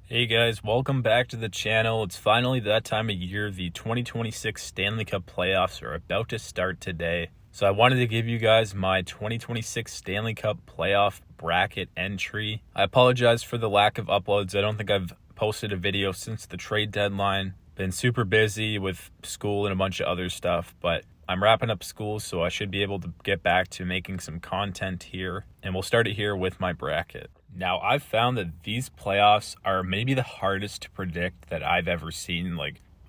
Hey guys, welcome back to the channel. It's finally that time of year. The 2026 Stanley Cup playoffs are about to start today. So I wanted to give you guys my 2026 Stanley Cup playoff bracket entry. I apologize for the lack of uploads. I don't think I've posted a video since the trade deadline. Been super busy with school and a bunch of other stuff, but I'm wrapping up school, so I should be able to get back to making some content here. And we'll start it here with my bracket. Now, I've found that these playoffs are maybe the hardest to predict that I've ever seen.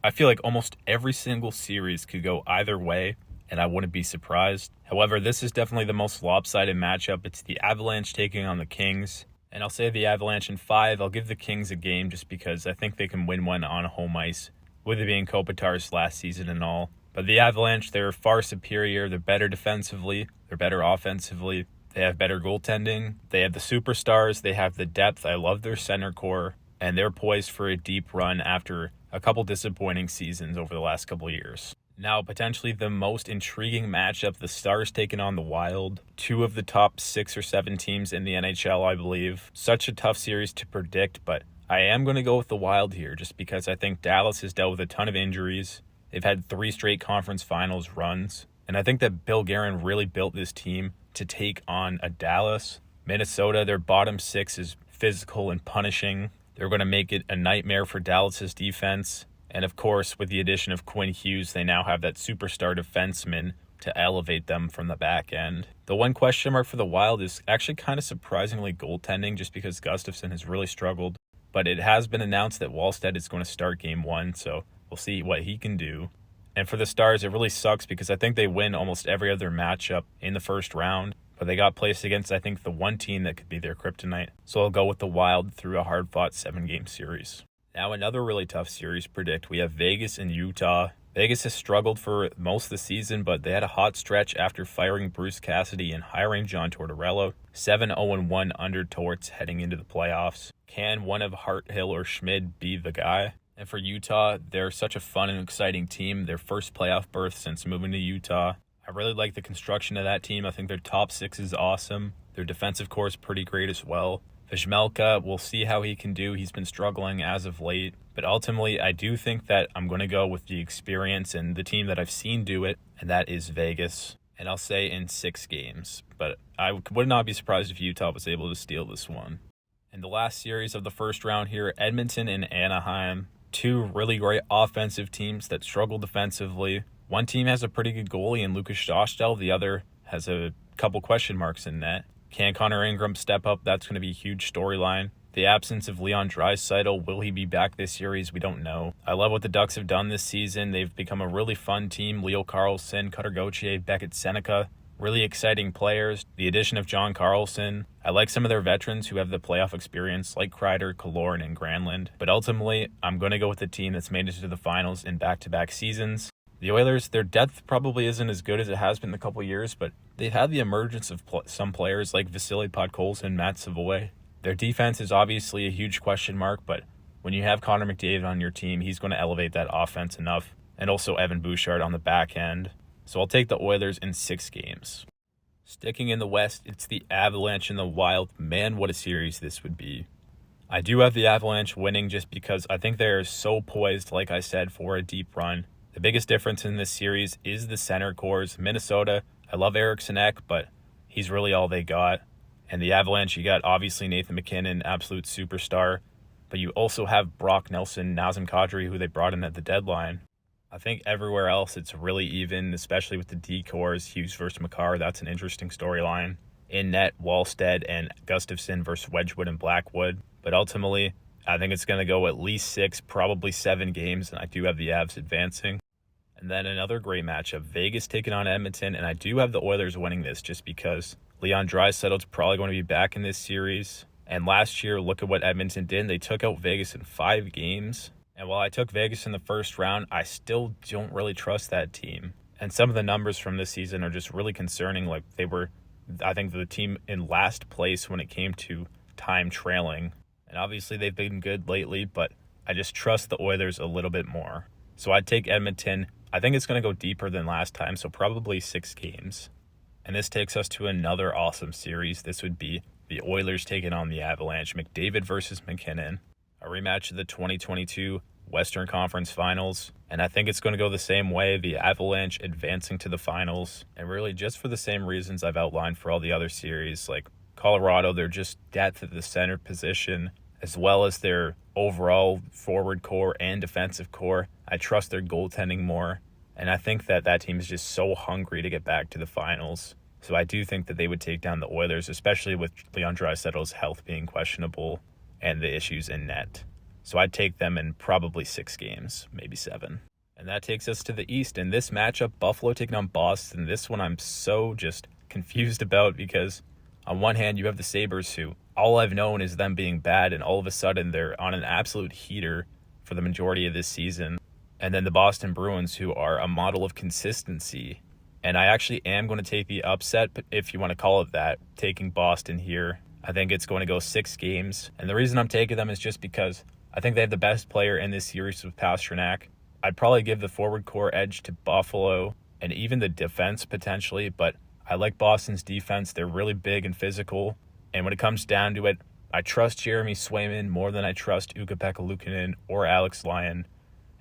I feel like almost every single series could go either way, and I wouldn't be surprised. However, this is definitely the most lopsided matchup. It's the Avalanche taking on the Kings. And I'll say the Avalanche in 5. I'll give the Kings a game just because I think they can win one on home ice, with it being Kopitar's last season and all. But the Avalanche, they're far superior. They're better defensively. They're better offensively. They have better goaltending. They have the superstars. They have the depth. I love their center core. And they're poised for a deep run after a couple disappointing seasons over the last couple years. Now, potentially the most intriguing matchup, the Stars taking on the Wild. 2 of the top 6 or 7 teams in the NHL, I believe. Such a tough series to predict, but I am going to go with the Wild here just because I think Dallas has dealt with a ton of injuries. They've had 3 straight conference finals runs. And I think that Bill Guerin really built this team to take on a Dallas. Minnesota, their bottom 6 is physical and punishing. They're going to make it a nightmare for Dallas's defense. And of course, with the addition of Quinn Hughes, they now have that superstar defenseman to elevate them from the back end. The one question mark for the Wild is actually kind of surprisingly goaltending, just because Gustafsson has really struggled. But it has been announced that Wallstedt is going to start game 1, so we'll see what he can do. And for the Stars, it really sucks because I think they win almost every other matchup in the first round. But they got placed against, I think, the one team that could be their kryptonite. So I'll go with the Wild through a hard-fought 7-game series. Now, another really tough series to predict. We have Vegas and Utah. Vegas has struggled for most of the season, but they had a hot stretch after firing Bruce Cassidy and hiring John Tortorella. 7-0-1 under Torts heading into the playoffs. Can one of Hart, Hill, or Schmid be the guy? And for Utah, they're such a fun and exciting team. Their first playoff berth since moving to Utah. I really like the construction of that team. I think their top 6 is awesome. Their defensive core is pretty great as well. Vizmelka, we'll see how he can do. He's been struggling as of late. But ultimately, I do think that I'm going to go with the experience and the team that I've seen do it, and that is Vegas. And I'll say in 6 games. But I would not be surprised if Utah was able to steal this one. In the last series of the first round here, Edmonton and Anaheim. 2 really great offensive teams that struggle defensively. One team has a pretty good goalie in Lucas Dostal. The other has a couple question marks in net. Can Connor Ingram step up? That's going to be a huge storyline. The absence of Leon Draisaitl, will he be back this series? We don't know. I love what the Ducks have done this season. They've become a really fun team. Leo Carlsson, Cutter Gauthier, Beckett Seneca. Really exciting players. The addition of John Carlson. I like some of their veterans who have the playoff experience, like Kreider, Killorn, and Granlund. But ultimately, I'm going to go with the team that's made it to the finals in back-to-back seasons. The Oilers, their depth probably isn't as good as it has been in a couple years, but they've had the emergence of some players like Vasily Podkolzin and Matt Savoy. Their defense is obviously a huge question mark, but when you have Connor McDavid on your team, he's going to elevate that offense enough. And also Evan Bouchard on the back end. So I'll take the Oilers in 6 games. Sticking in the West, it's the Avalanche and the Wild. Man, what a series this would be. I do have the Avalanche winning just because I think they're so poised, like I said, for a deep run. The biggest difference in this series is the center cores. Minnesota, I love Eriksson Ek, but he's really all they got. And the Avalanche, you got obviously Nathan MacKinnon, absolute superstar. But you also have Brock Nelson, Nazem Kadri, who they brought in at the deadline. I think everywhere else it's really even, especially with the D-cores, Hughes versus Makar. That's an interesting storyline. In net, Wallstedt and Gustafsson versus Wedgwood and Blackwood. But ultimately, I think it's going to go at least 6, probably 7 games, and I do have the Avs advancing. And then another great matchup, Vegas taking on Edmonton, and I do have the Oilers winning this just because Leon Draisaitl's probably going to be back in this series. And last year, look at what Edmonton did. They took out Vegas in 5 games. And while I took Vegas in the first round, I still don't really trust that team. And some of the numbers from this season are just really concerning. Like, they were, I think, the team in last place when it came to time trailing. And obviously they've been good lately, but I just trust the Oilers a little bit more. So I'd take Edmonton. I think it's going to go deeper than last time, so probably 6 games. And this takes us to another awesome series. This would be the Oilers taking on the Avalanche. McDavid versus McKinnon. a rematch of the 2022 Western Conference Finals. And I think it's going to go the same way, the Avalanche advancing to the finals. And really just for the same reasons I've outlined for all the other series, like Colorado, they're just depth at the center position, as well as their overall forward core and defensive core. I trust their goaltending more. And I think that team is just so hungry to get back to the finals. So I do think that they would take down the Oilers, especially with Leon Draisaitl's health being questionable and the issues in net. So I'd take them in probably 6 games, maybe 7. And that takes us to the East. In this matchup, Buffalo taking on Boston. This one I'm so just confused about because on one hand, you have the Sabres who all I've known is them being bad, and all of a sudden they're on an absolute heater for the majority of this season. And then the Boston Bruins, who are a model of consistency. And I actually am going to take the upset, but if you want to call it that, taking Boston here. I think it's going to go 6 games. And the reason I'm taking them is just because I think they have the best player in this series with Pastrnak. I'd probably give the forward core edge to Buffalo and even the defense potentially, but I like Boston's defense. They're really big and physical. And when it comes down to it, I trust Jeremy Swayman more than I trust Ukko-Pekka Luukkonen or Alex Lyon.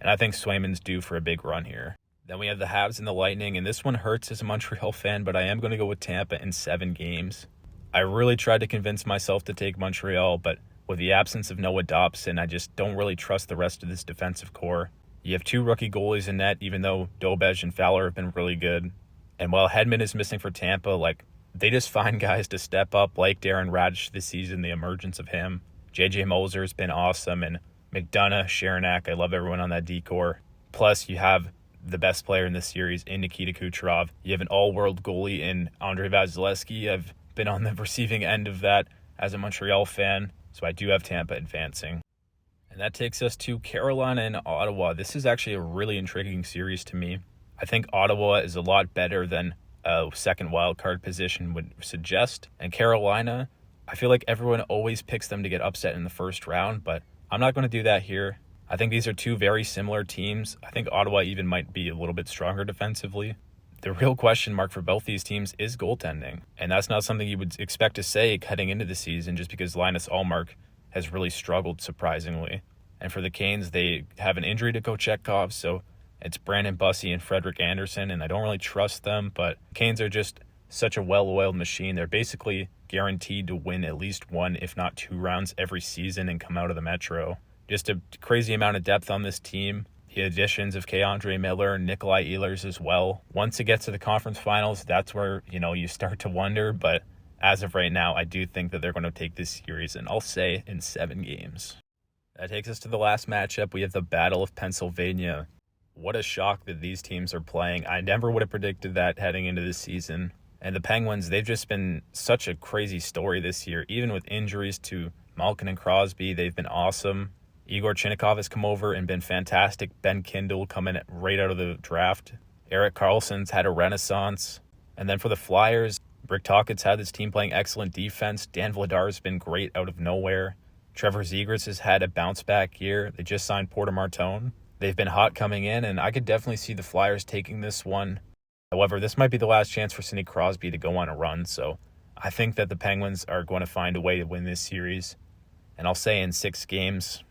And I think Swayman's due for a big run here. Then we have the Habs and the Lightning, and this one hurts as a Montreal fan, but I am going to go with Tampa in 7 games. I really tried to convince myself to take Montreal, but with the absence of Noah Dobson, I just don't really trust the rest of this defensive core. You have 2 rookie goalies in net, even though Dobej and Fowler have been really good. And while Hedman is missing for Tampa, they just find guys to step up, like Darren Raddysh this season, the emergence of him. JJ Moser has been awesome, and McDonough, Sharonak, I love everyone on that D-core. Plus, you have the best player in this series in Nikita Kucherov. You have an all-world goalie in Andrei Vasilevsky. I've been on the receiving end of that as a Montreal fan, so I do have Tampa advancing. And that takes us to Carolina and Ottawa. This is actually a really intriguing series to me. I think Ottawa is a lot better than a second wildcard position would suggest. And Carolina, I feel like everyone always picks them to get upset in the first round, but I'm not going to do that here. I think these are 2 very similar teams. I think Ottawa even might be a little bit stronger defensively. The real question mark for both these teams is goaltending. And that's not something you would expect to say heading into the season just because Linus Ullmark has really struggled surprisingly. And for the Canes, they have an injury to Kochetkov, so it's Brandon Bussey and Frederick Anderson, and I don't really trust them, but Canes are just such a well-oiled machine. They're basically guaranteed to win at least 1, if not 2 rounds every season and come out of the Metro. Just a crazy amount of depth on this team. The additions of K'Andre Miller and Nikolai Ehlers as well. Once it gets to the conference finals, that's where, you start to wonder, but as of right now, I do think that they're going to take this series, and I'll say in 7 games. That takes us to the last matchup. We have the Battle of Pennsylvania. What a shock that these teams are playing. I never would have predicted that heading into this season. And the Penguins, they've just been such a crazy story this year. Even with injuries to Malkin and Crosby, they've been awesome. Igor Chinnikov has come over and been fantastic. Ben Kindle coming right out of the draft. Erik Karlsson's had a renaissance. And then for the Flyers, Rick Tocchet's had this team playing excellent defense. Dan Vladar's been great out of nowhere. Trevor Zegras has had a bounce-back year. They just signed Porter Martone. They've been hot coming in, and I could definitely see the Flyers taking this one. However, this might be the last chance for Sidney Crosby to go on a run, so I think that the Penguins are going to find a way to win this series, and I'll say in 6 games.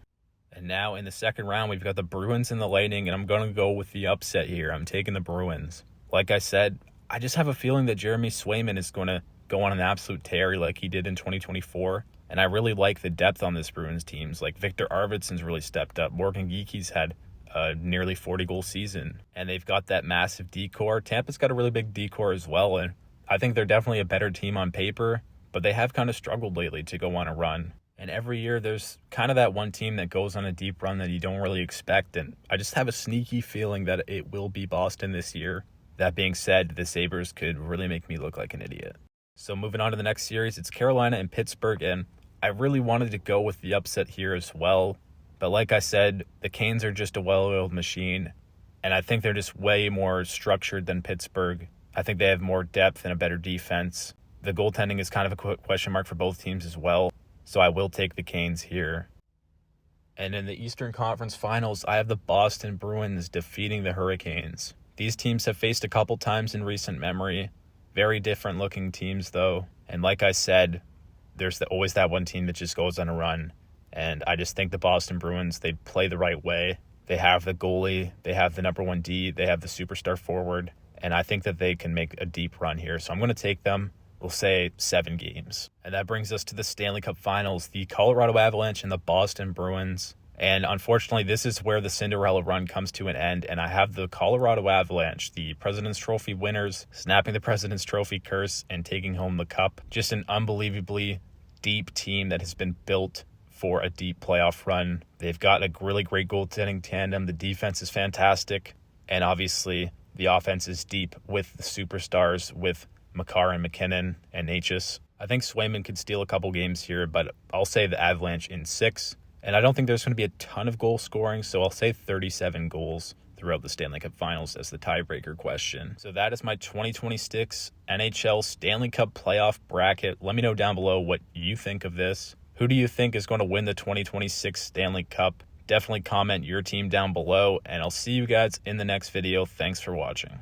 And now in the second round, we've got the Bruins and the Lightning, and I'm going to go with the upset here. I'm taking the Bruins. Like I said, I just have a feeling that Jeremy Swayman is going to go on an absolute tear like he did in 2024. And I really like the depth on this Bruins teams. Like Victor Arvidsson's really stepped up. Morgan Geeky's had a nearly 40-goal season. And they've got that massive D-core. Tampa's got a really big D-core as well. And I think they're definitely a better team on paper. But they have kind of struggled lately to go on a run. And every year there's kind of that one team that goes on a deep run that you don't really expect. And I just have a sneaky feeling that it will be Boston this year. That being said, the Sabres could really make me look like an idiot. So moving on to the next series, it's Carolina and Pittsburgh, and I really wanted to go with the upset here as well. But like I said, the Canes are just a well-oiled machine, and I think they're just way more structured than Pittsburgh. I think they have more depth and a better defense. The goaltending is kind of a question mark for both teams as well, so I will take the Canes here. And in the Eastern Conference Finals, I have the Boston Bruins defeating the Hurricanes. These teams have faced a couple times in recent memory. Very different looking teams though. And like I said, there's always that one team that just goes on a run. And I just think the Boston Bruins, they play the right way. They have the goalie, they have the number 1 D, they have the superstar forward, and I think that they can make a deep run here. So I'm going to take them, we'll say 7 games. And that brings us to the Stanley Cup Finals, the Colorado Avalanche and the Boston Bruins. And unfortunately, this is where the Cinderella run comes to an end, and I have the Colorado Avalanche, the President's Trophy winners, snapping the President's Trophy curse and taking home the cup. Just an unbelievably deep team that has been built for a deep playoff run. They've got a really great goaltending tandem. The defense is fantastic. And obviously, the offense is deep with the superstars, with Makar and McKinnon and Natchez. I think Swayman could steal a couple games here, but I'll say the Avalanche in 6. And I don't think there's going to be a ton of goal scoring, so I'll say 37 goals throughout the Stanley Cup Finals as the tiebreaker question. So that is my 2026 NHL Stanley Cup playoff bracket. Let me know down below what you think of this. Who do you think is going to win the 2026 Stanley Cup? Definitely comment your team down below, and I'll see you guys in the next video. Thanks for watching.